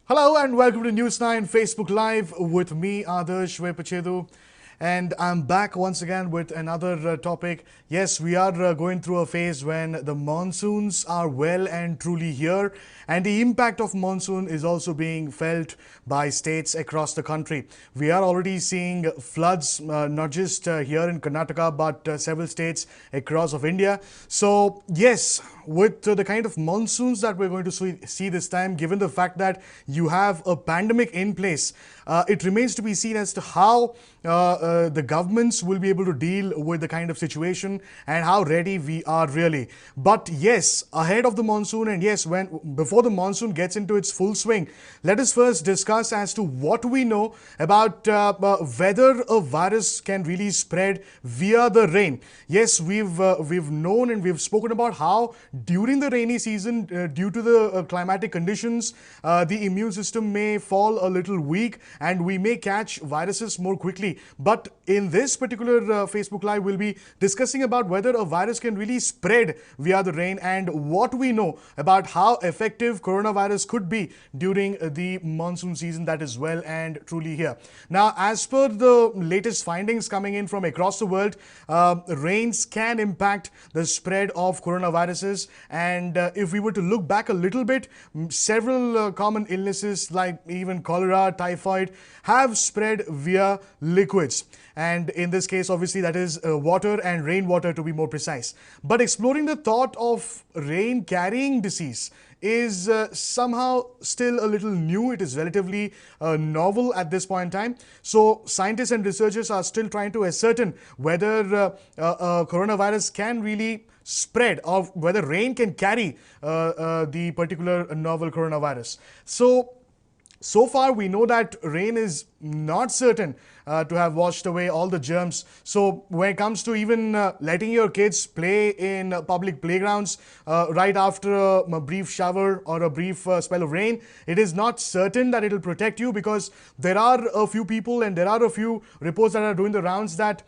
Hello and welcome to News 9 Facebook Live with me, Adarsh Vepachedu. And I'm back once again with another topic. Yes, we are going through a phase when the monsoons are well and truly here, and the impact of monsoon is also being felt by states across the country. We are already seeing floods, not just here in Karnataka, but several states across of India. So, yes, with the kind of monsoons that we're going to see this time, given the fact that you have a pandemic in place, it remains to be seen as to how the governments will be able to deal with the kind of situation and how ready we are really. But yes, ahead of the monsoon, and yes, before the monsoon gets into its full swing, let us first discuss as to what we know about whether a virus can really spread via the rain. Yes, we've known and we've spoken about how during the rainy season, due to the climatic conditions, the immune system may fall a little weak and we may catch viruses more quickly. But in this particular Facebook Live, we'll be discussing about whether a virus can really spread via the rain and what we know about how effective coronavirus could be during the monsoon season that is well and truly here. Now, as per the latest findings coming in from across the world, rains can impact the spread of coronaviruses. And if we were to look back a little bit, several common illnesses like even cholera, typhoid have spread via liquids. And in this case, obviously, that is water and rainwater to be more precise. But exploring the thought of rain carrying disease is somehow still a little new. It is relatively novel at this point in time. So scientists and researchers are still trying to ascertain whether coronavirus can really spread or whether rain can carry the particular novel coronavirus. So far, we know that rain is not certain to have washed away all the germs. So when it comes to even letting your kids play in public playgrounds right after a brief shower or a brief spell of rain, it is not certain that it will protect you, because there are a few people and there are a few reports that are doing the rounds that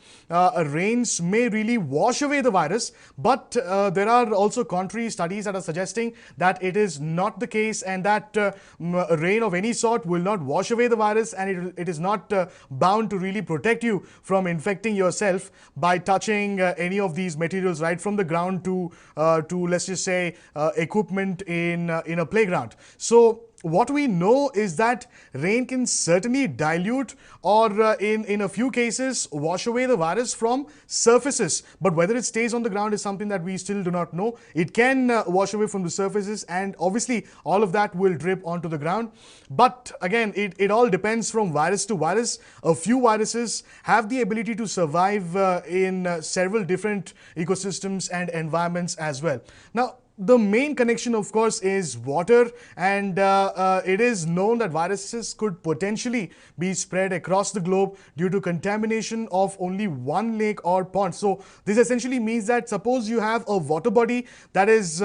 rains may really wash away the virus. But there are also contrary studies that are suggesting that it is not the case, and that rain of any sort will not wash away the virus, and it is not bound to really protect you from infecting yourself by touching any of these materials right from the ground to let's just say equipment in a playground. So what we know is that rain can certainly dilute or in a few cases wash away the virus from surfaces. But whether it stays on the ground is something that we still do not know. It can wash away from the surfaces, and obviously all of that will drip onto the ground. But again, it all depends from virus to virus. A few viruses have the ability to survive in several different ecosystems and environments as well. Now, the main connection, of course, is water, and it is known that viruses could potentially be spread across the globe due to contamination of only one lake or pond. So this essentially means that suppose you have a water body that is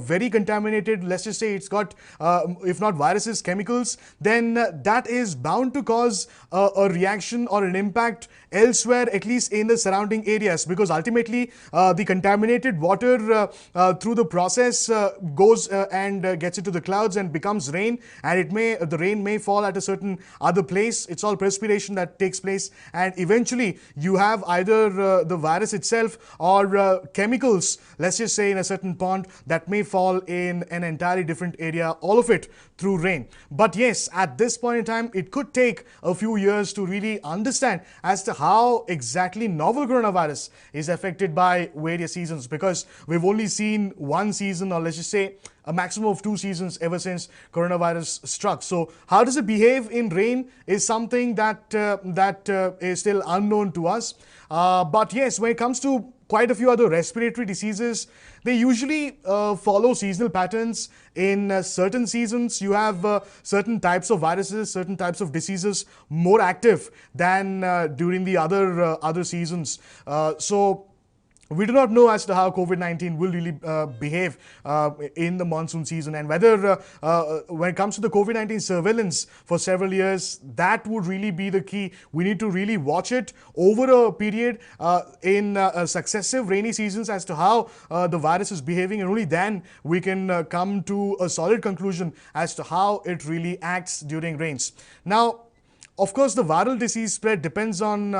very contaminated, let's just say it's got, if not viruses, chemicals, then that is bound to cause a reaction or an impact elsewhere, at least in the surrounding areas, because ultimately the contaminated water through the process goes and gets into the clouds and becomes rain, and the rain may fall at a certain other place. It's all perspiration that takes place, and eventually you have either the virus itself or chemicals, let's just say in a certain pond, that may fall in an entirely different area, all of it through rain. But yes, at this point in time, it could take a few years to really understand as to how exactly novel coronavirus is affected by various seasons, because we've only seen one season, or let's just say a maximum of 2 seasons ever since coronavirus struck. So how does it behave in rain is something that is still unknown to us. But yes, when it comes to quite a few other respiratory diseases, they usually follow seasonal patterns. In certain seasons, you have certain types of viruses, certain types of diseases more active than during the other seasons. So we do not know as to how COVID-19 will really behave in the monsoon season, and whether when it comes to the COVID-19 surveillance for several years, that would really be the key. We need to really watch it over a period in successive rainy seasons as to how the virus is behaving, and only then we can come to a solid conclusion as to how it really acts during rains. Now, of course, the viral disease spread depends on,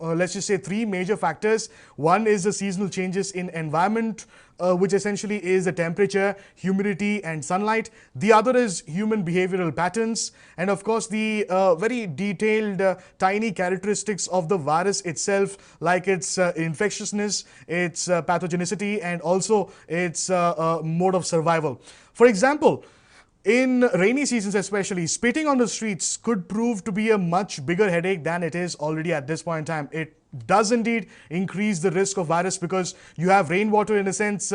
let's just say, three major factors. One is the seasonal changes in environment, which essentially is the temperature, humidity, and sunlight. The other is human behavioral patterns. And of course, the very detailed, tiny characteristics of the virus itself, like its infectiousness, its pathogenicity, and also its mode of survival. For example, in rainy seasons especially, spitting on the streets could prove to be a much bigger headache than it is already at this point in time. It does indeed increase the risk of virus, because you have rainwater, in a sense,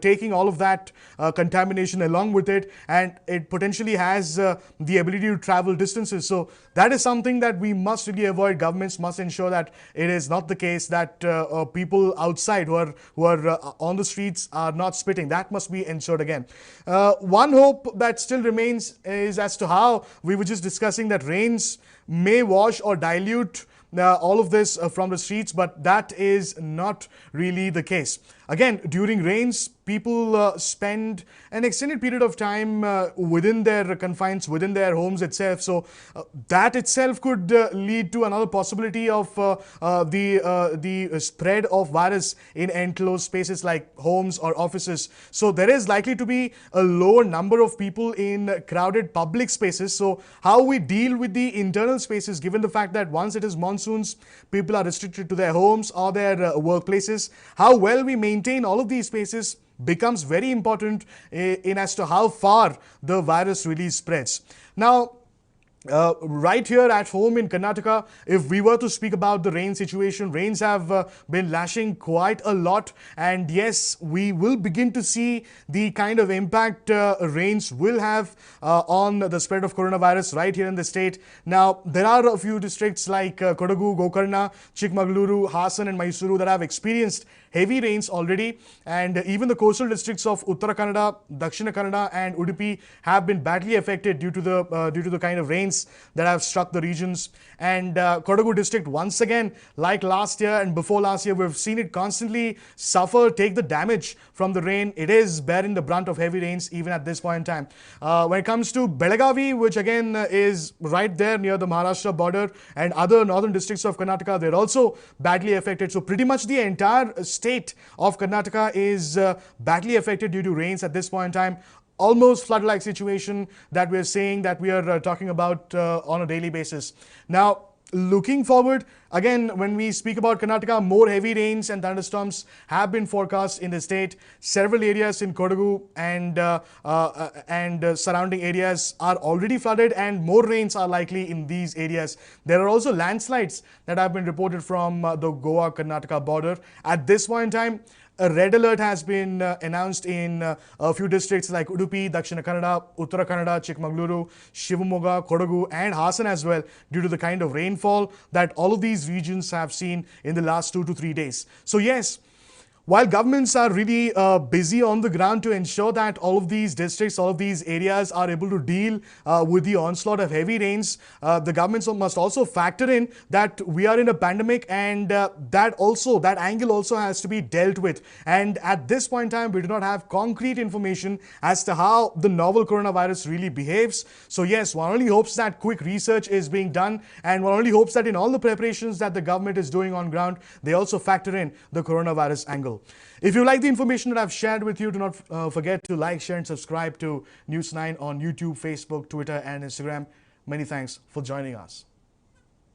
taking all of that contamination along with it, and it potentially has the ability to travel distances. So that is something that we must really avoid. Governments must ensure that it is not the case that people outside who are on the streets are not spitting. That must be ensured again. One hope that still remains is as to how we were just discussing that rains may wash or dilute all of this from the streets, but that is not really the case. Again, during rains, people spend an extended period of time within their confines, within their homes itself. So that itself could lead to another possibility of the spread of virus in enclosed spaces like homes or offices. So there is likely to be a lower number of people in crowded public spaces. So how we deal with the internal spaces, given the fact that once it is monsoons, people are restricted to their homes or their workplaces, how well we maintain all of these spaces becomes very important in as to how far the virus really spreads. Now, right here at home in Karnataka, if we were to speak about the rain situation, rains have been lashing quite a lot, and yes, we will begin to see the kind of impact rains will have on the spread of coronavirus right here in the state. Now, there are a few districts like Kodagu, Gokarna, Chikmagaluru, Hassan and Mysuru that have experienced heavy rains already, and even the coastal districts of Uttara Kannada, Dakshina Kannada and Udupi have been badly affected due to the kind of rains that have struck the regions. And Kodagu district, once again, like last year and before last year, we've seen it constantly suffer, take the damage from the rain. It is bearing the brunt of heavy rains even at this point in time. When it comes to Belagavi, which again is right there near the Maharashtra border, and other northern districts of Karnataka, they're also badly affected. So pretty much the entire state of Karnataka is badly affected due to rains at this point in time. Almost flood-like situation that we're saying that we are talking about on a daily basis. Now, looking forward, again, when we speak about Karnataka, more heavy rains and thunderstorms have been forecast in the state. Several areas in Kodagu and surrounding areas are already flooded, and more rains are likely in these areas. There are also landslides that have been reported from the Goa-Karnataka border. At this point in time, a red alert has been announced in a few districts like Udupi, Dakshina Kannada, Uttara Kannada, Chikmagaluru, Shivamogga, Kodagu and Hassan as well, due to the kind of rainfall that all of these regions have seen in the last 2 to 3 days. So yes, while governments are really busy on the ground to ensure that all of these districts, all of these areas are able to deal with the onslaught of heavy rains, the governments must also factor in that we are in a pandemic, and that angle also has to be dealt with. And at this point in time, we do not have concrete information as to how the novel coronavirus really behaves. So yes, one only hopes that quick research is being done, and one only hopes that in all the preparations that the government is doing on ground, they also factor in the coronavirus angle. If you like the information that I've shared with you, do not forget to like, share and subscribe to News 9 on YouTube, Facebook, Twitter and Instagram. Many thanks for joining us.